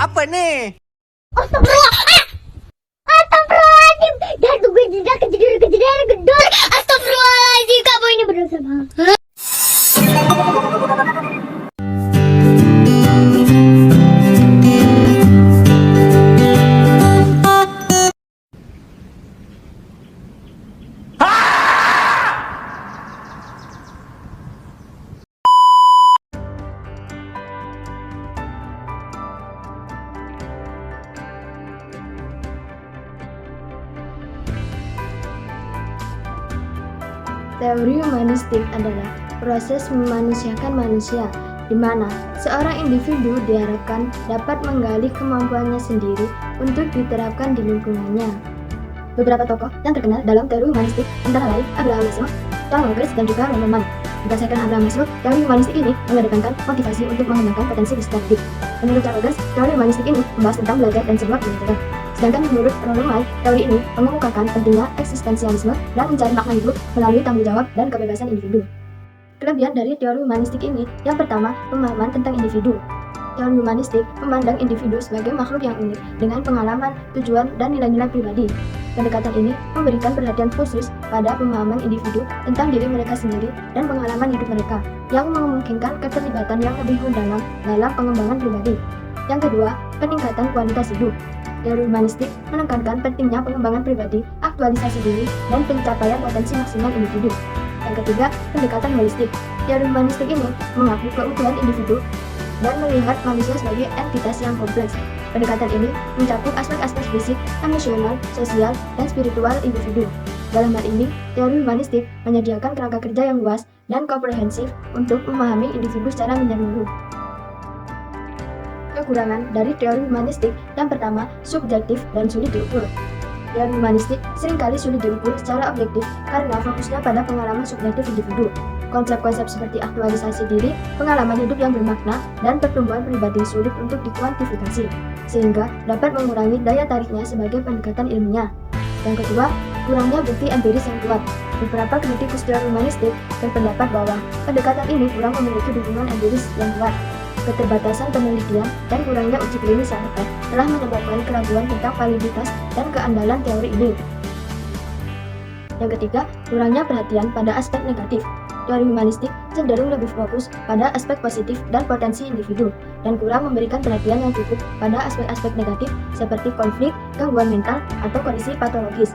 Apa nih? Astagfirullah. Astagfirullahaladzim. Dan gue tidak kejadian gedor. Astagfirullahaladzim. Kamu ini berdosa banget. Teori humanistik adalah proses memanusiakan manusia, di mana seorang individu diharapkan dapat menggali kemampuannya sendiri untuk diterapkan di lingkungannya. Beberapa tokoh yang terkenal dalam teori humanistik antara lain Abraham Maslow, Carl Rogers, dan juga Roland Barthes. Berdasarkan Abraham Maslow, teori humanistik ini mengedepankan motivasi untuk mengembangkan potensi restoratif. Menurut Carl Rogers, teori humanistik ini membahas tentang belajar dan sebuah pembelajaran. Sedangkan menurut Roland Barthes, teori ini mengemukakan pentingnya eksistensialisme dan mencari makna hidup melalui tanggung jawab dan kebebasan individu. Kelebihan dari teori humanistik ini, yang pertama, pemahaman tentang individu. Teori humanistik memandang individu sebagai makhluk yang unik dengan pengalaman, tujuan, dan nilai-nilai pribadi. Pendekatan ini memberikan perhatian khusus pada pemahaman individu tentang diri mereka sendiri dan pengalaman hidup mereka, yang memungkinkan keterlibatan yang lebih mendalam dalam pengembangan pribadi. Yang kedua, peningkatan kualitas hidup. Teori humanistik menekankan pentingnya pengembangan pribadi, aktualisasi diri, dan pencapaian potensi maksimal individu. Yang ketiga, pendekatan holistik. Teori humanistik ini mengaku keutuhan individu dan melihat manusia sebagai entitas yang kompleks. Pendekatan ini mencakup aspek-aspek fisik, emosional, sosial, dan spiritual individu. Dalam hal ini, teori humanistik menyediakan kerangka kerja yang luas dan komprehensif untuk memahami individu secara menyeluruh. Kekurangan dari teori humanistik yang pertama, subjektif dan sulit diukur. Teori humanistik seringkali sulit diukur secara objektif karena fokusnya pada pengalaman subjektif individu. Konsep-konsep seperti aktualisasi diri, pengalaman hidup yang bermakna, dan pertumbuhan pribadi sulit untuk dikuantifikasi, sehingga dapat mengurangi daya tariknya sebagai pendekatan ilmiah. Yang kedua, kurangnya bukti empiris yang kuat. Beberapa kritikus teori humanistik berpendapat bahwa pendekatan ini kurang memiliki dukungan empiris yang kuat. Keterbatasan penelitian dan kurangnya uji klinis yang tepat telah menyebabkan keraguan tentang validitas dan keandalan teori ini. Yang ketiga, kurangnya perhatian pada aspek negatif. Teori humanistik cenderung lebih fokus pada aspek positif dan potensi individu, dan kurang memberikan perhatian yang cukup pada aspek-aspek negatif seperti konflik, gangguan mental, atau kondisi patologis.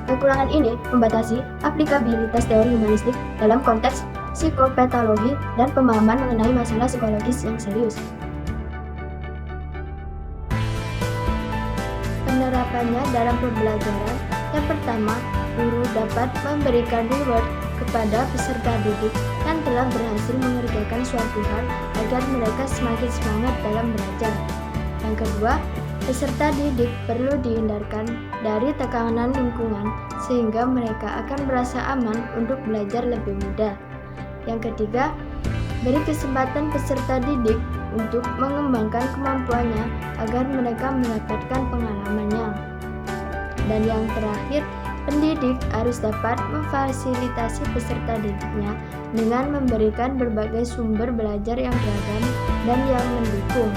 Kekurangan ini membatasi aplikabilitas teori humanistik dalam konteks psikopatologi dan pemahaman mengenai masalah psikologis yang serius. Penerapannya dalam pembelajaran, yang pertama, guru dapat memberikan reward kepada peserta didik yang telah berhasil mengerjakan suatu hal agar mereka semakin semangat dalam belajar. Yang kedua, peserta didik perlu dihindarkan dari tekanan lingkungan sehingga mereka akan merasa aman untuk belajar lebih mudah. Yang ketiga, beri kesempatan peserta didik untuk mengembangkan kemampuannya agar mereka mendapatkan pengalamannya. Dan yang terakhir, pendidik harus dapat memfasilitasi peserta didiknya dengan memberikan berbagai sumber belajar yang beragam dan yang mendukung.